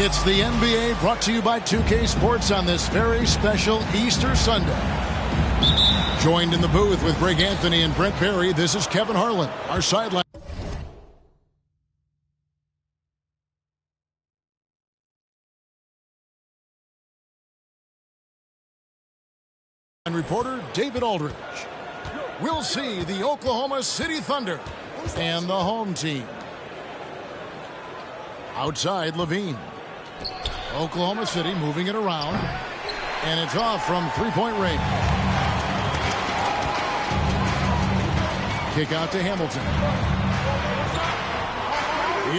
It's the NBA brought to you by 2K Sports on this very special Easter Sunday. Joined in the booth with Greg Anthony and Brent Barry, this is Kevin Harlan, our sideline reporter David Aldridge. We'll see the Oklahoma City Thunder and the home team. Outside, Levine. Oklahoma City moving it around, and it's off from three-point range. Kick out to Hamilton.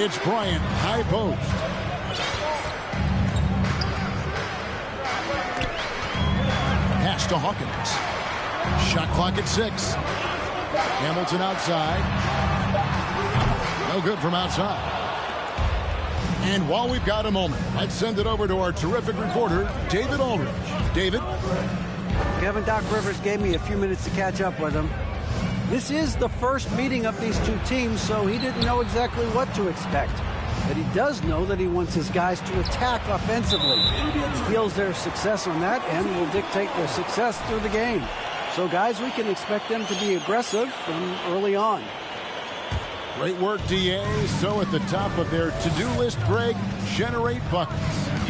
It's Bryant, high post. Pass to Hawkins. Shot clock at 6. Hamilton outside. No good from outside. And while we've got a moment, let's send it over to our terrific reporter, David Aldridge. David? Kevin, Doc Rivers gave me a few minutes to catch up with him. This is the first meeting of these two teams, so he didn't know exactly what to expect. But he does know that he wants his guys to attack offensively. He feels their success on that end will dictate their success through the game. So, guys, we can expect them to be aggressive from early on. Great work, DA. So at the top of their to-do list, Greg, generate buckets.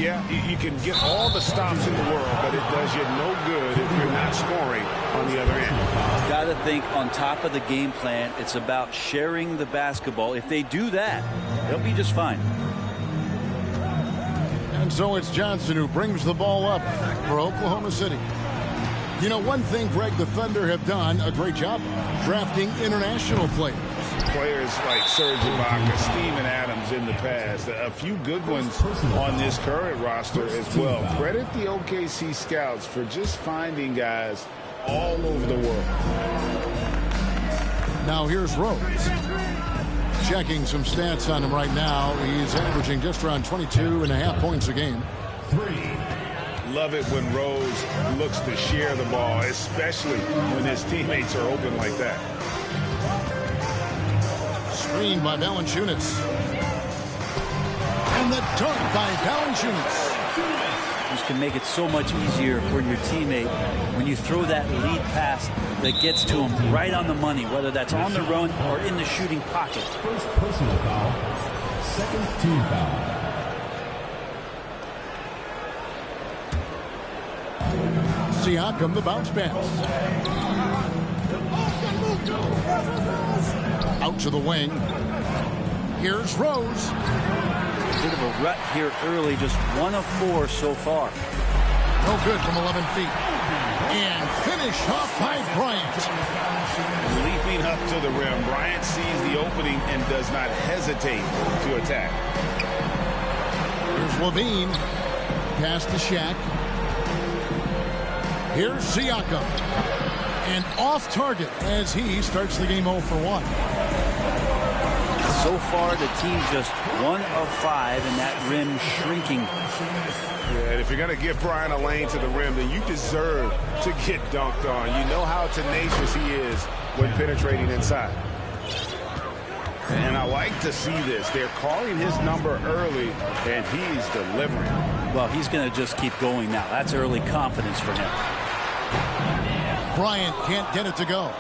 Yeah, you can get all the stops in the world, but it does you no good if you're not scoring on the other end. Got to think on top of the game plan, it's about sharing the basketball. If they do that, they'll be just fine. And so it's Johnson who brings the ball up for Oklahoma City. You know, one thing, Greg, the Thunder have done a great job of drafting international players. Players like Serge Ibaka, Steven Adams in the past. A few good ones on this current roster as well. Credit the OKC scouts for just finding guys all over the world. Now here's Rose. Checking some stats on him right now. He's averaging just around 22.5 points a game. Love it when Rose looks to share the ball, especially when his teammates are open like that. Screen by Valanciunas. And the dunk by Valanciunas. This can make it so much easier for your teammate when you throw that lead pass that gets to him right on the money, whether that's on the run or in the shooting pocket. First personal foul, second team foul. Siakam, the bounce pass. Out to the wing. Here's Rose. Bit of a rut here early, just 1 of 4 so far. No good from 11 feet. And finish off by Bryant. Leaping up to the rim, Bryant sees the opening and does not hesitate to attack. Here's Levine. Pass to Shaq. Here's Siakam. And off target as he starts the game 0 for 1. So far, the team just 1 of 5, and that rim shrinking. Yeah, and if you're going to give Bryant a lane to the rim, then you deserve to get dunked on. You know how tenacious he is when penetrating inside. And I like to see this. They're calling his number early, and he's delivering. Well, he's going to just keep going now. That's early confidence for him. Bryant can't get it to go.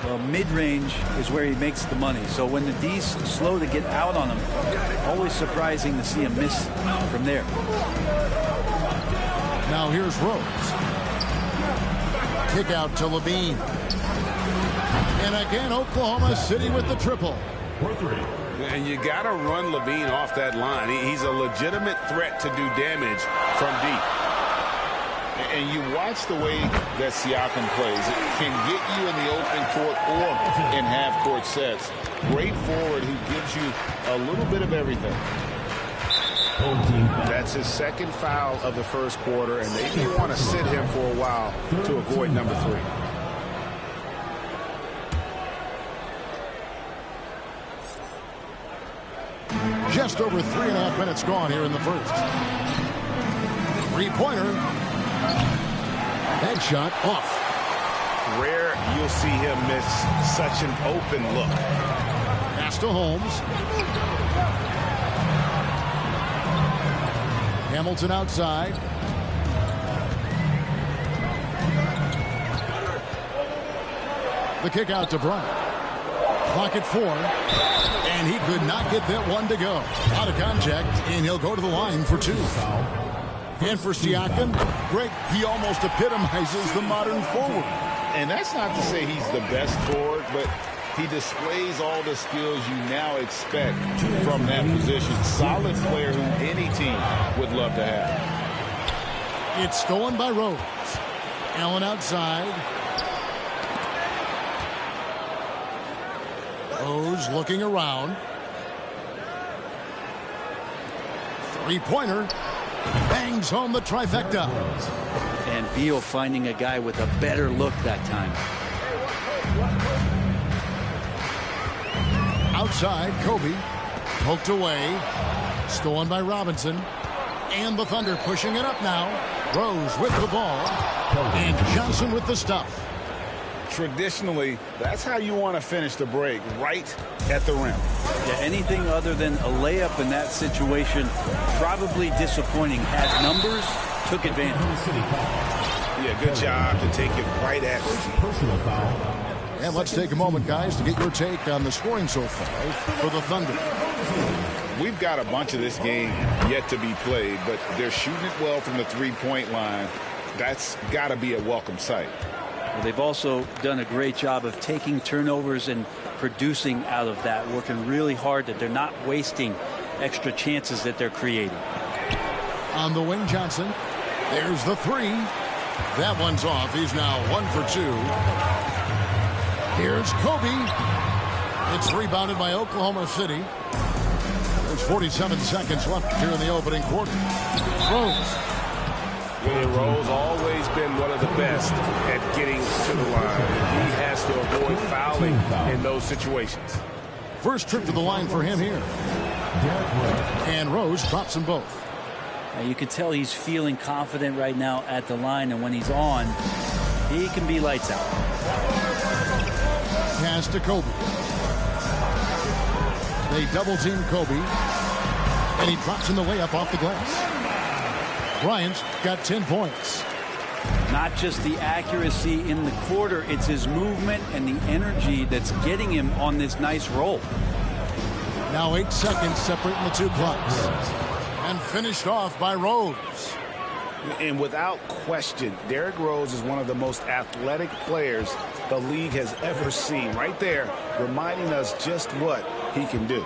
Well, mid-range is where he makes the money. So when the D's slow to get out on him, always surprising to see him miss from there. Now here's Rose. Kick out to Levine. And again, Oklahoma City with the triple. And you got to run Levine off that line. He's a legitimate threat to do damage from deep. And you watch the way that Siakam plays. It can get you in the open court or in half-court sets. Great forward who gives you a little bit of everything. That's his second foul of the first quarter, and they may want to sit him for a while to avoid number 3. Just over 3.5 minutes gone here in the first. Three-pointer. That shot off. Rare you'll see him miss such an open look. Pass to Holmes. Hamilton outside. The kick out to Bryant. Clock at 4. And he could not get that one to go. Out of contact, and he'll go to the line for 2. And for Siakam, Greg, he almost epitomizes the modern forward. And that's not to say he's the best forward, but he displays all the skills you now expect from that position. Solid player who any team would love to have. It's stolen by Rose. Allen outside. Rose looking around. Three-pointer. Bangs home the trifecta. And Beal finding a guy with a better look that time. Outside, Kobe. Poked away. Stolen by Robinson. And the Thunder pushing it up now. Rose with the ball. And Johnson with the stuff. Traditionally, that's how you want to finish the break, right at the rim. Yeah, anything other than a layup in that situation, probably disappointing. Had numbers, took advantage. Yeah, good job to take it right at him. Personal foul. And let's take a moment, guys, to get your take on the scoring so far for the Thunder. We've got a bunch of this game yet to be played, but they're shooting it well from the three-point line. That's got to be a welcome sight. Well, they've also done a great job of taking turnovers and producing out of that, working really hard that they're not wasting extra chances that they're creating. On the wing, Johnson. There's the 3. That one's off. He's now 1 for 2. Here's Kobe. It's rebounded by Oklahoma City. There's 47 seconds left here in the opening quarter. Rose. Rose always been one of the best at getting to the line. He has to avoid fouling in those situations. First trip to the line for him here. And Rose drops them both. You can tell he's feeling confident right now at the line, and when he's on, he can be lights out. Pass to Kobe. They double team Kobe. And he drops in the layup off the glass. Bryant's got 10 points. Not just the accuracy in the quarter, it's his movement and the energy that's getting him on this nice roll. Now 8 seconds separating the 2 clocks. And finished off by Rose. And without question, Derrick Rose is one of the most athletic players the league has ever seen. Right there, reminding us just what he can do.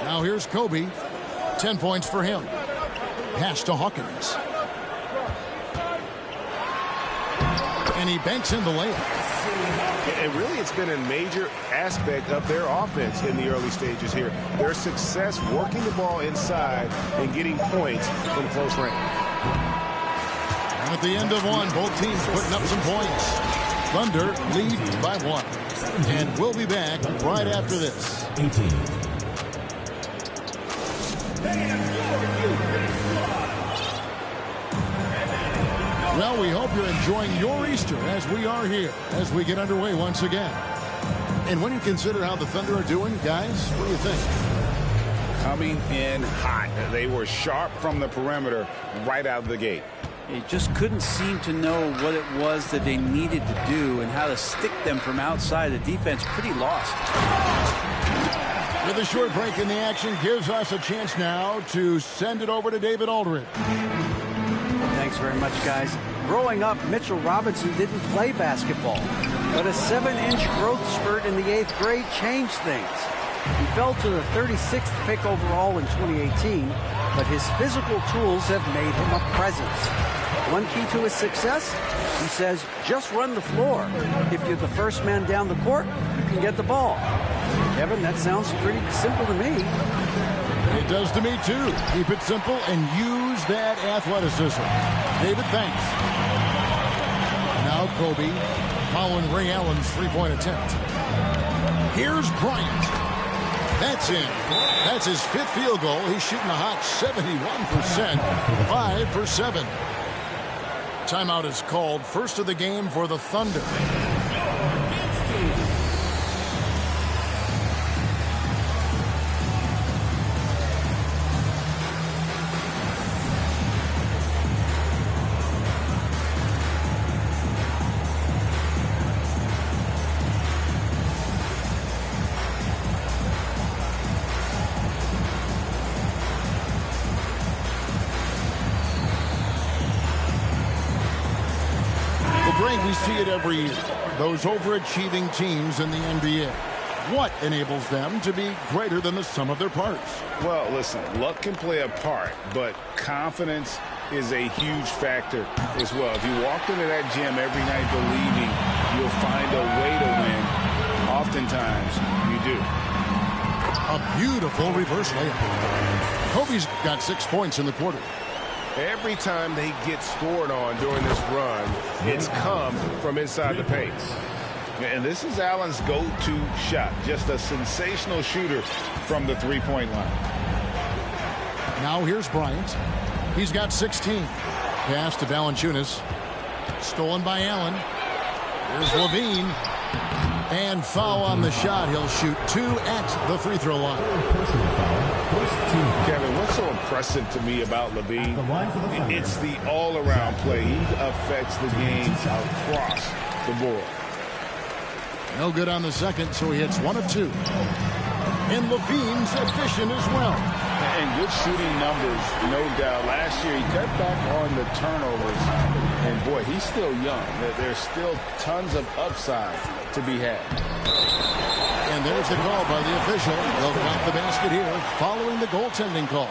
Now here's Kobe. 10 points for him. Pass to Hawkins. And he banks in the layup. And really, it's been a major aspect of their offense in the early stages here. Their success working the ball inside and getting points from close range. And at the end of one, both teams putting up some points. Thunder lead by 1. And we'll be back right after this. 18. Well, we hope you're enjoying your Easter as we are here, as we get underway once again. And when you consider how the Thunder are doing, guys, what do you think? Coming in hot. They were sharp from the perimeter right out of the gate. They just couldn't seem to know what it was that they needed to do and how to stick them from outside. The defense pretty lost. With a short break in the action, gives us a chance now to send it over to David Aldridge. Thanks very much, guys. Growing up, Mitchell Robinson didn't play basketball, but a 7-inch growth spurt in the 8th grade changed things. He fell to the 36th pick overall in 2018, but his physical tools have made him a presence. One key to his success, he says, just run the floor. If you're the first man down the court, you can get the ball. Kevin, that sounds pretty simple to me. It does to me, too. Keep it simple and use that athleticism. David, thanks. Now Kobe following Ray Allen's three-point attempt. Here's Bryant. That's in. That's his 5th field goal. He's shooting a hot 71%. 5 for 7. Timeout is called. First of the game for the Thunder. Frank, we see it every year. Those overachieving teams in the NBA. What enables them to be greater than the sum of their parts? Well, listen, luck can play a part, but confidence is a huge factor as well. If you walked into that gym every night believing you'll find a way to win, oftentimes you do. A beautiful reverse layup. Kobe's got 6 points in the quarter. Every time they get scored on during this run, it's come from inside the paint. And this is Allen's go-to shot. Just a sensational shooter from the three-point line. Now here's Bryant. He's got 16. Pass to Valanciunas. Stolen by Allen. Here's Levine. And foul on the shot. He'll shoot 2 at the free throw line. Kevin, what's so impressive to me about Levine? It's the all-around play. He affects the game across the board. No good on the second, so he hits 1 of 2. And Levine's efficient as well. And good shooting numbers, no doubt. Last year, he cut back on the turnovers. And, boy, he's still young. There's still tons of upside to be had. And there's the call by the official. They'll count the basket here following the goaltending call.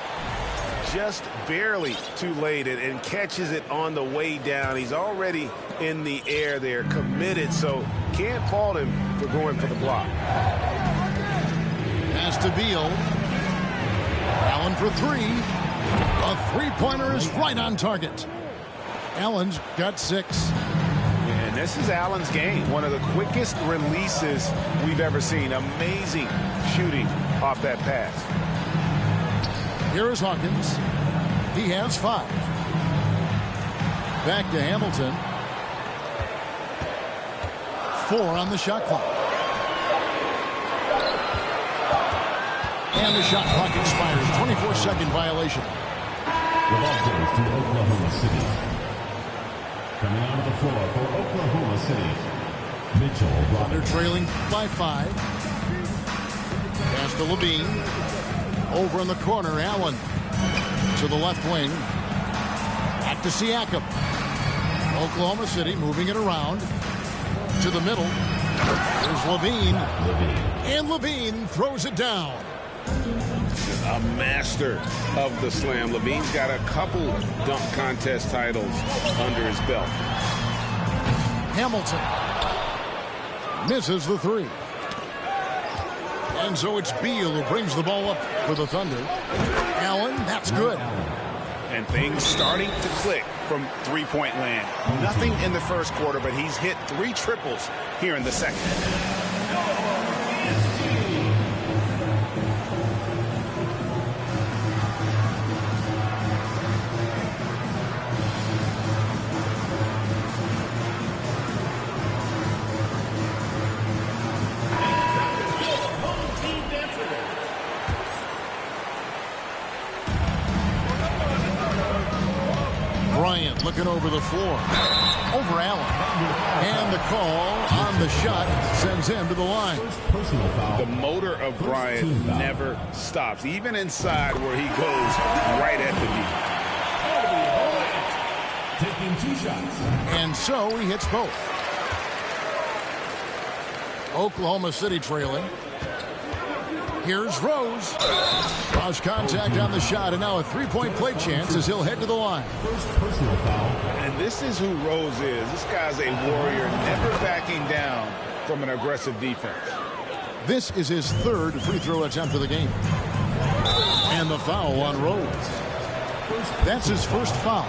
Just barely too late and catches it on the way down. He's already in the air there, committed, so can't fault him for going for the block. Pass to Beal. Allen for 3. A three-pointer is right on target. Allen's got 6. And this is Allen's game. One of the quickest releases we've ever seen. Amazing shooting off that pass. Here is Hawkins. He has 5. Back to Hamilton. 4 on the shot clock. And the shot clock expires. 24-second violation. The ball goes to Oklahoma City. Coming out of the floor for Oklahoma City, Mitchell Robinson. They're trailing by 5. Pass to Levine. Over in the corner, Allen to the left wing. Back to Siakam. Oklahoma City moving it around to the middle. There's Levine. And Levine throws it down. A master of the slam. Levine's got a couple dunk contest titles under his belt. Hamilton misses the 3. And so it's Beal who brings the ball up for the Thunder. Allen, that's good. And things starting to click from three-point land. Nothing in the first quarter, but he's hit 3 triples here in the second. Bryant looking over the floor. Over Allen. And the call on the shot sends him to the line. The motor of Bryant never stops, even inside where he goes right at the knee. Taking 2 shots. And so he hits both. Oklahoma City trailing. Here's Rose. Cross contact on the shot, and now a 3-point play chance as he'll head to the line. First personal foul. And this is who Rose is. This guy's a warrior, never backing down from an aggressive defense. This is his 3rd free throw attempt of the game. And the foul on Rose. That's his first foul.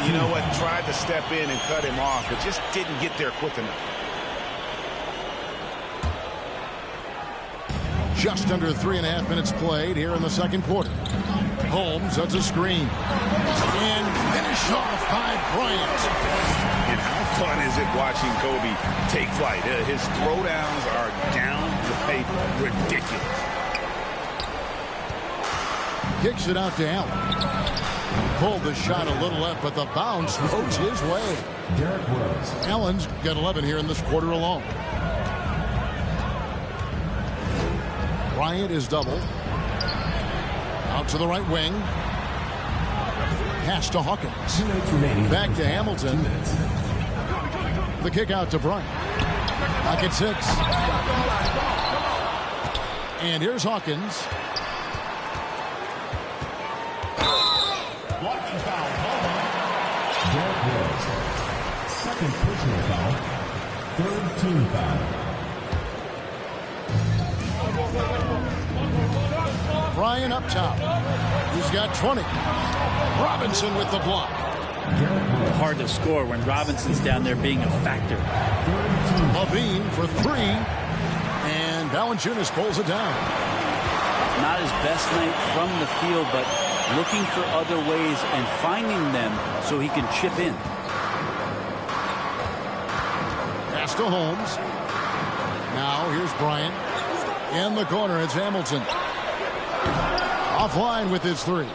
You know what? Tried to step in and cut him off, but just didn't get there quick enough. Just under 3.5 minutes played here in the second quarter. Holmes sets a screen. And finish off by Bryant. And how fun is it watching Kobe take flight? His throwdowns are down the paper. Ridiculous. Kicks it out to Allen. Pulled the shot a little left, but the bounce goes his way. Derrick Rose. Allen's got 11 here in this quarter alone. Bryant is double. Out to the right wing. Pass to Hawkins. 2 minutes remaining. Back to Hamilton. 2 minutes. The kick out to Bryant. Back at 6. And here's Hawkins. Blocking foul. Derek Rose. Second personal foul. Third team foul. Bryant up top. He's got 20. Robinson with the block. Hard to score when Robinson's down there being a factor. Levine for 3. And Valanciunas pulls it down. Not his best night from the field, but looking for other ways and finding them so he can chip in. Pass to Holmes. Now here's Bryant. In the corner, it's Hamilton. Offline with his 3.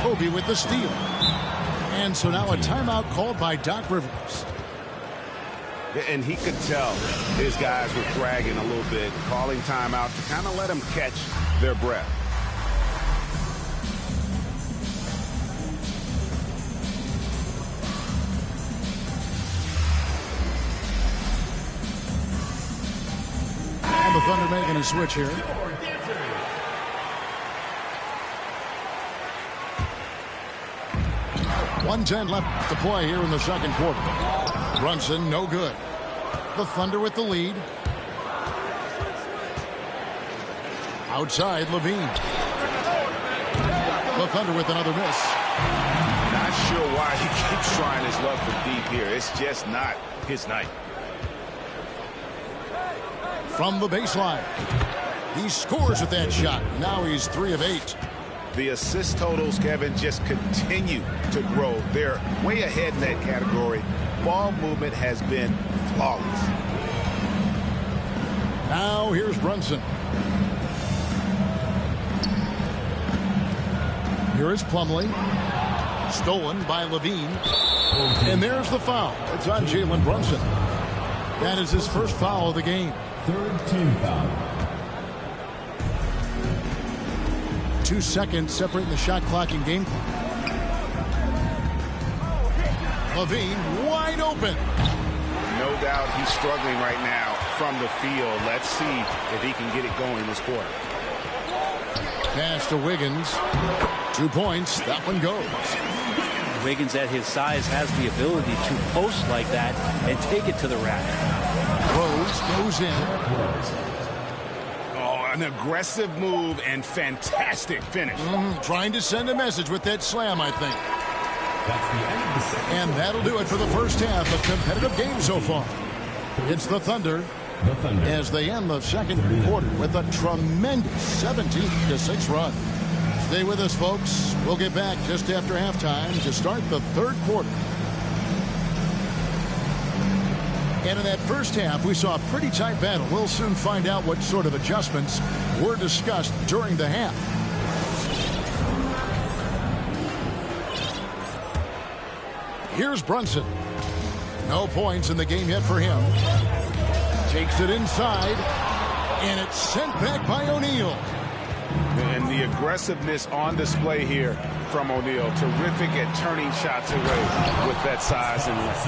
Kobe with the steal. And so now a timeout called by Doc Rivers. And he could tell his guys were dragging a little bit, calling timeout to kind of let them catch their breath. And the Thunder making a switch here. .110 left to play here in the second quarter. Brunson, no good. The Thunder with the lead. Outside, Levine. The Thunder with another miss. Not sure why he keeps trying his luck from deep here. It's just not his night. From the baseline. He scores with that shot. Now he's 3 of 8. The assist totals, Kevin, just continue to grow. They're way ahead in that category. Ball movement has been flawless. Now here's Brunson. Here is Plumlee. Stolen by Levine. And there's the foul. It's on Jalen Brunson. That is his first foul of the game. Third team foul. 2 seconds separating the shot clock and game clock. Levine wide open. No doubt he's struggling right now from the field. Let's see if he can get it going this quarter. Pass to Wiggins. 2 points. That one goes. Wiggins at his size has the ability to post like that and take it to the rack. Rose goes in. Oh, an aggressive move and fantastic finish. Trying to send a message with that slam, I think. That's the end of the second. And that'll do it for the first half of competitive game so far. It's the Thunder as they end the second quarter with a tremendous 17-6 run. Stay with us, folks. We'll get back just after halftime to start the third quarter. And in that first half, we saw a pretty tight battle. We'll soon find out what sort of adjustments were discussed during the half. Here's Brunson. No points in the game yet for him. Takes it inside, and it's sent back by O'Neal. And the aggressiveness on display here from O'Neal. Terrific at turning shots away with that size and length.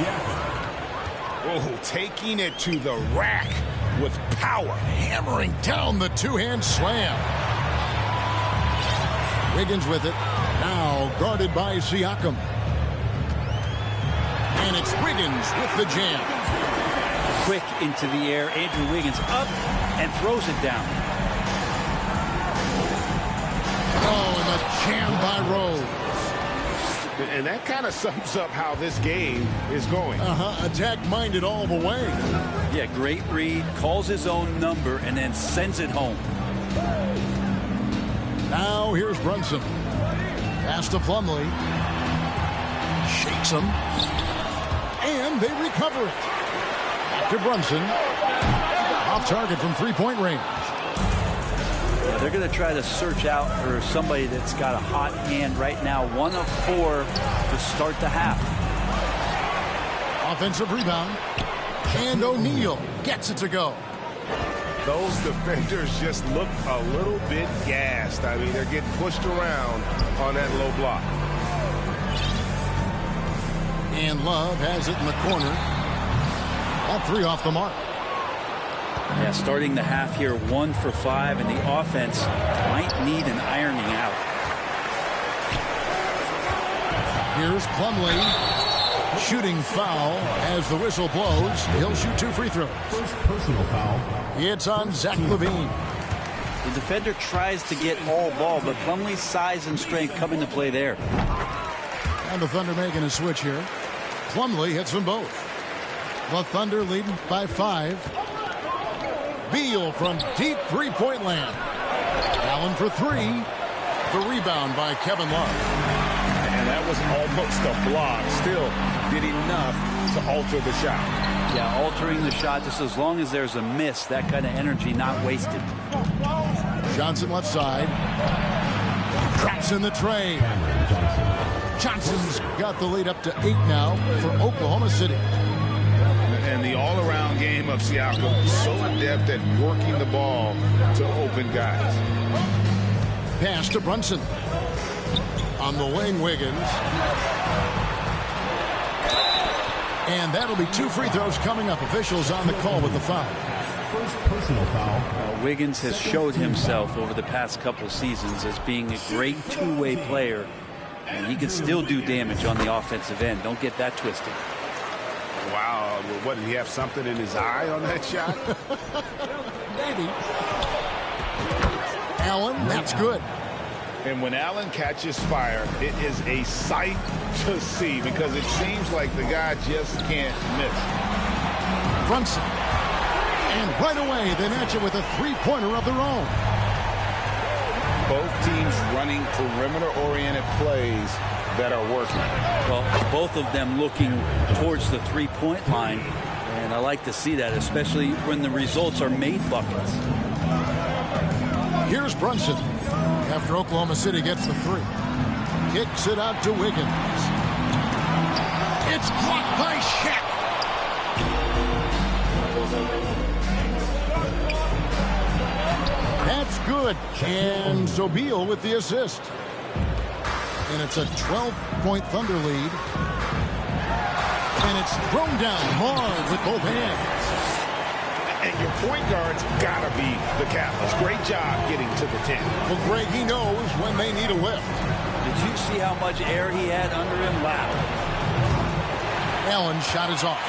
Oh, taking it to the rack with power. Hammering down the two-hand slam. Wiggins with it. Now guarded by Siakam. And it's Wiggins with the jam. Quick into the air. Andrew Wiggins up and throws it down. Oh, and the jam by Rose. And that kind of sums up how this game is going. Attack-minded all the way. Yeah, great read. Calls his own number and then sends it home. Now here's Brunson. Pass to Plumlee. Shakes him. And they recover it. Back to Brunson. Off target from three-point range. Yeah, they're going to try to search out for somebody that's got a hot hand right now. 1 of 4 to start the half. Offensive rebound. And O'Neal gets it to go. Those defenders just look a little bit gassed. I mean, they're getting pushed around on that low block. And Love has it in the corner. That 3 off the mark. Yeah, starting the half here 1 for 5, and the offense might need an ironing out. Here's Plumlee. Shooting foul as the whistle blows. He'll shoot 2 free throws. First personal foul. It's on Zach LaVine. The defender tries to get all ball, but Plumlee's size and strength come into play there. And the Thunder making a switch here. Plumlee hits them both. The Thunder leading by 5. Beal from deep three-point land. Allen for 3. The rebound by Kevin Love. And that was almost a block. Still did enough to alter the shot. Yeah, altering the shot just as long as there's a miss. That kind of energy not wasted. Johnson left side. Drops in the tray. Johnson's got the lead up to 8 now for Oklahoma City. And the all-around game of Siakam, so adept at working the ball to open guys. Pass to Brunson. On the wing, Wiggins. And that'll be 2 free throws coming up. Officials on the call with the foul. First personal foul. Wiggins has showed himself over the past couple seasons as being a great two-way player, and he can still do damage on the offensive end. Don't get that twisted. Wow, what, did he have something in his eye on that shot? Maybe. Allen, that's good. And when Allen catches fire, it is a sight to see because it seems like the guy just can't miss. Brunson. And right away, they match it with a three-pointer of their own. Both teams running perimeter-oriented plays that are working. Well, both of them looking towards the three-point line, and I like to see that, especially when the results are made buckets. Here's Brunson after Oklahoma City gets the 3. Kicks it out to Wiggins. It's blocked by Shaq. That's good. And so Beal with the assist. And it's a 12-point Thunder lead. And it's thrown down hard with both hands. And your point guard's got to be the catalyst. Great job getting to the 10. Well, Greg, he knows when they need a lift. Did you see how much air he had under him? Wow. Allen's shot is off.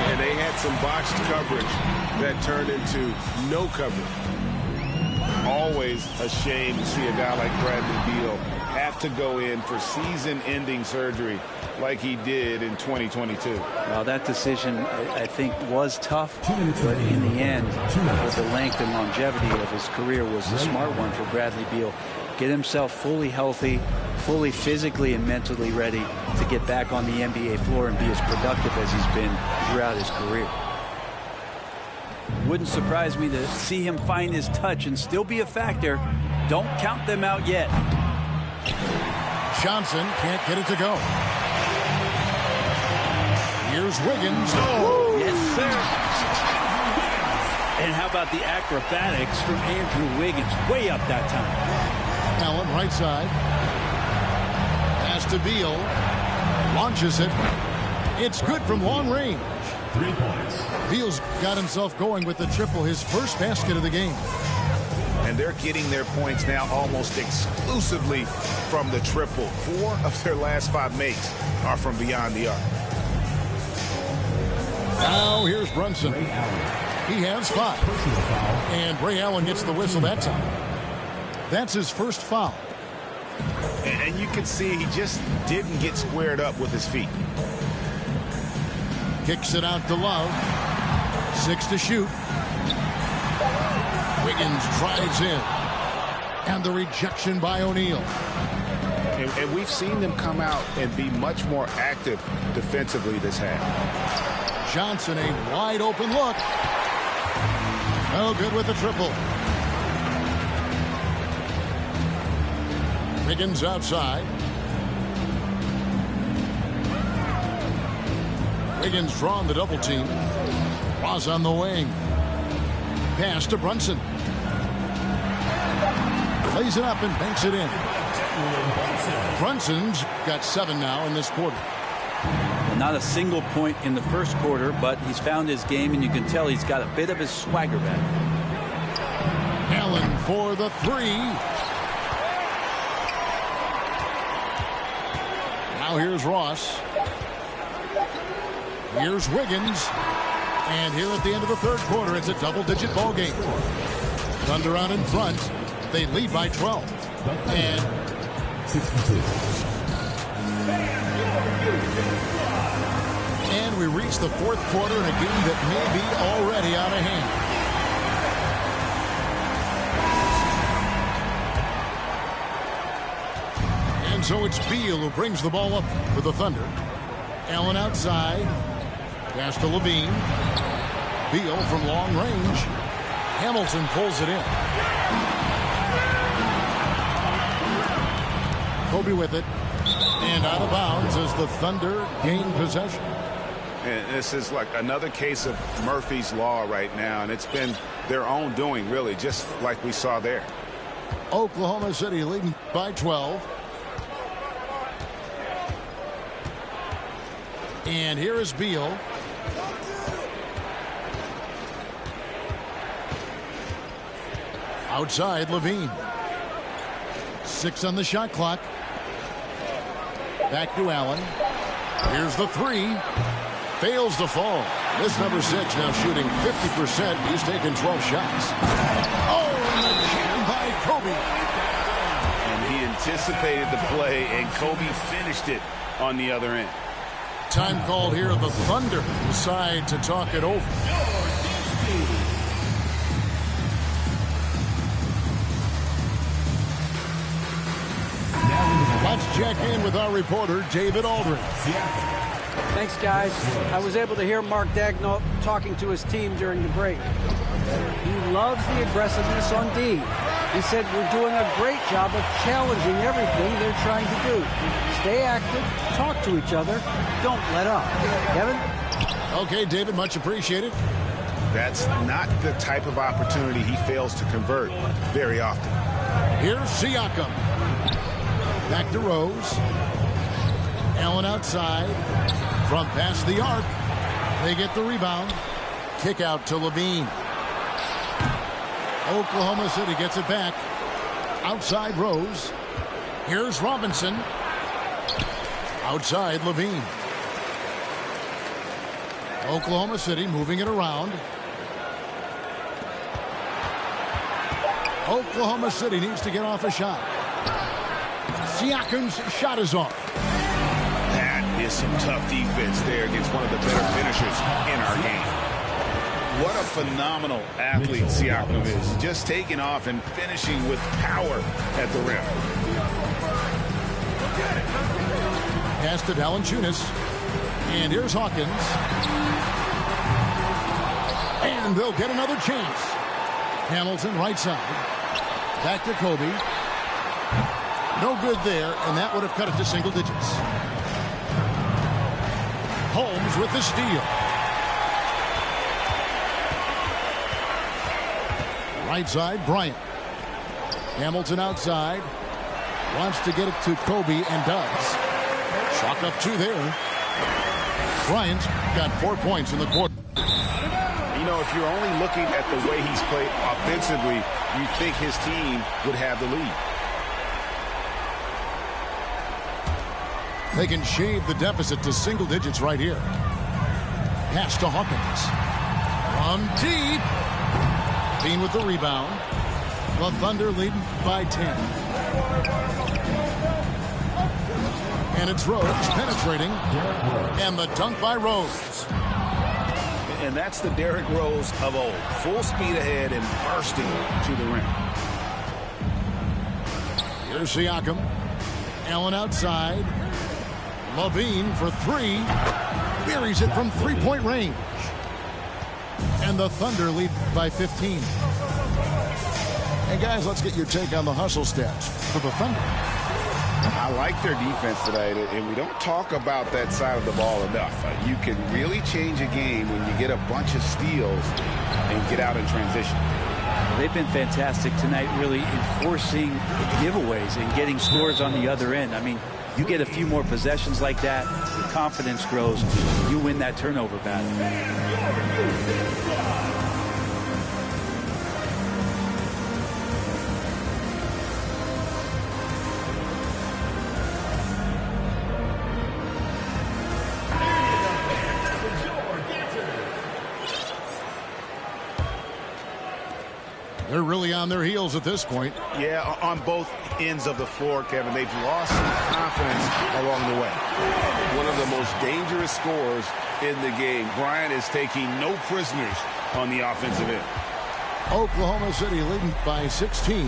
And they had some botched coverage that turned into no coverage. Always a shame to see a guy like Bradley Beal have to go in for season-ending surgery like he did in 2022. Well, that decision, I think, was tough, but in the end, with the length and longevity of his career, was the smart one for Bradley Beal. Get himself fully healthy, fully physically and mentally ready to get back on the NBA floor and be as productive as he's been throughout his career. Wouldn't surprise me to see him find his touch and still be a factor. Don't count them out yet. Johnson can't get it to go. Here's Wiggins. Oh, yes, sir. And how about the acrobatics from Andrew Wiggins? Way up that time. Allen right side. Pass to Beal. Launches it. It's good from long range. 3 points. Beal's got himself going with the triple, his first basket of the game. And they're getting their points now almost exclusively from the triple. 4 of their last 5 makes are from beyond the arc. Now here's Brunson. He has 5. And Ray Allen gets the whistle that time. That's his first foul. And you can see he just didn't get squared up with his feet. Kicks it out to Love. 6 to shoot. Wiggins drives in. And the rejection by O'Neal. And we've seen them come out and be much more active defensively this half. Johnson, a wide open look. No good with the triple. Wiggins outside. Wiggins drawn the double team. Was on the wing. Pass to Brunson. Plays it up and banks it in. Brunson's got 7 now in this quarter. Well, not a single point in the first quarter, but he's found his game, and you can tell he's got a bit of his swagger back. Allen for the three. Now here's Ross. Here's Wiggins. And here at the end of the third quarter, it's a double-digit ball game. Thunder out in front. They lead by 12. And 62. And we reach the fourth quarter in a game that may be already out of hand. And so it's Beal who brings the ball up for the Thunder. Allen outside. Pass to Levine. Beal from long range. Hamilton pulls it in. Kobe with it. And out of bounds as the Thunder gain possession. And this is like another case of Murphy's Law right now, and it's been their own doing, really, just like we saw there. Oklahoma City leading by 12. And here is Beal. Outside, Levine. 6 on the shot clock. Back to Allen. Here's the three. Fails to fall. This number 6 now shooting 50%. He's taken 12 shots. Oh, and the jam by Kobe. And he anticipated the play, and Kobe finished it on the other end. Time called here. The Thunder decide to talk it over. Let's check in with our reporter, David Aldridge. Thanks, guys. I was able to hear Mark Daigneault talking to his team during the break. He loves the aggressiveness on D. He said we're doing a great job of challenging everything they're trying to do. Stay active, talk to each other, don't let up. Kevin? Okay, David, much appreciated. That's not the type of opportunity he fails to convert very often. Here's Siakam. Back to Rose. Allen outside. From past the arc. They get the rebound. Kick out to Levine. Oklahoma City gets it back. Outside Rose. Here's Robinson. Outside Levine. Oklahoma City moving it around. Oklahoma City needs to get off a shot. Siakam's shot is off. That is some tough defense there against one of the better finishers in our game. What a phenomenal athlete Siakam is. Just taking off and finishing with power at the rim. Pass to Valanciunas. And here's Hawkins. And they'll get another chance. Hamilton right side. Back to Kobe. No good there, and that would have cut it to single digits. Holmes with the steal. Right side, Bryant. Hamilton outside. Wants to get it to Kobe and does. Chalk up 2 there. Bryant got 4 points in the quarter. You know, if you're only looking at the way he's played offensively, you think his team would have the lead. They can shave the deficit to single digits right here. Pass to Hawkins. From deep. Bean with the rebound. The Thunder leading by 10. And it's Rose penetrating. And the dunk by Rose. And that's the Derrick Rose of old. Full speed ahead and bursting to the rim. Here's Siakam. Allen outside. Levine for 3. Buries it from three-point range. And the Thunder lead by 15. Hey, guys, let's get your take on the hustle stats for the Thunder. I like their defense tonight, and we don't talk about that side of the ball enough. You can really change a game when you get a bunch of steals and get out in transition. They've been fantastic tonight, really enforcing giveaways and getting scores on the other end. I mean, You get a few more possessions like that, your confidence grows, you win that turnover battle. They're really on their heels at this point. Yeah, on both ends of the floor, Kevin. They've lost some confidence along the way. One of the most dangerous scorers in the game. Bryant is taking no prisoners on the offensive end. Oklahoma City leading by 16.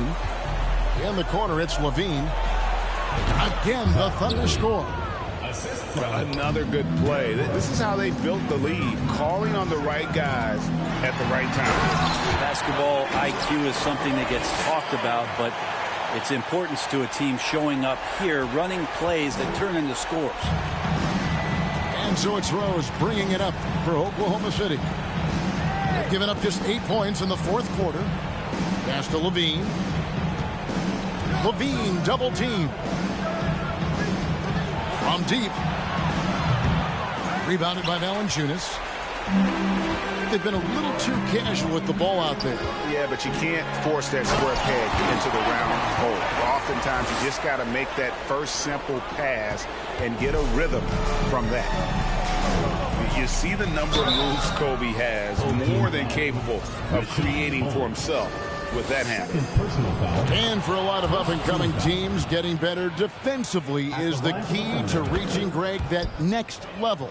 In the corner, it's Levine. Again, the Thunder score. Another good play. This is how they built the lead, calling on the right guys at the right time. Basketball IQ is something that gets talked about, but its importance to a team showing up here, running plays that turn into scores. And so it's Rose bringing it up for Oklahoma City. They've given up just 8 points in the fourth quarter. Pass to Levine. Levine double team. From deep. Rebounded by Valanciunas. They've been a little too casual with the ball out there. Yeah, but you can't force that square peg into the round hole. Oftentimes, you just got to make that first simple pass and get a rhythm from that. You see the number of moves Kobe has, more than capable of creating for himself with that handle. And for a lot of up-and-coming teams, getting better defensively is the key to reaching, Greg, that next level.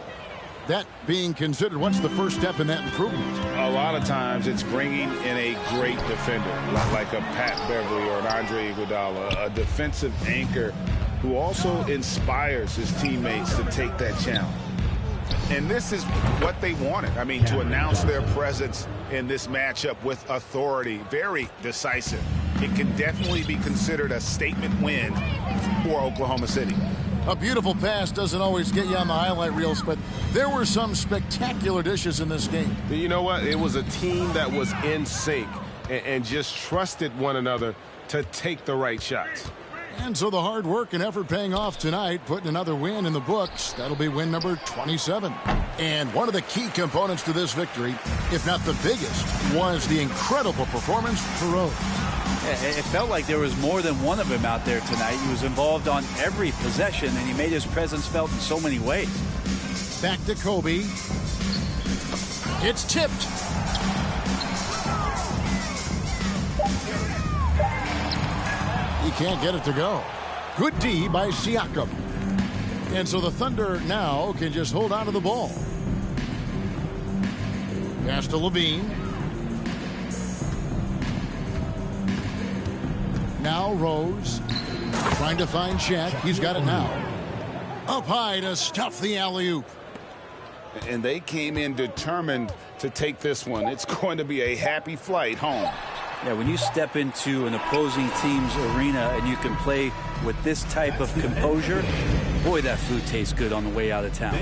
That being considered, what's the first step in that improvement? A lot of times it's bringing in a great defender, like a Pat Beverly or an Andre Iguodala, a defensive anchor who also inspires his teammates to take that challenge. And this is what they wanted. I mean, to announce their presence in this matchup with authority, very decisive. It can definitely be considered a statement win for Oklahoma City. A beautiful pass doesn't always get you on the highlight reels, but there were some spectacular dishes in this game. You know what? It was a team that was in sync and just trusted one another to take the right shots. And so the hard work and effort paying off tonight, putting another win in the books. That'll be win number 27. And one of the key components to this victory, if not the biggest, was the incredible performance for Rose. It felt like there was more than one of him out there tonight. He was involved on every possession, and he made his presence felt in so many ways. Back to Kobe. It's tipped. He can't get it to go. Good D by Siakam. And so the Thunder now can just hold on to the ball. Pass to Levine. Now Rose trying to find Shaq. He's got it now. Up high to stuff the alley-oop. And they came in determined to take this one. It's going to be a happy flight home. Yeah, when you step into an opposing team's arena and you can play with this type of composure, boy, that food tastes good on the way out of town.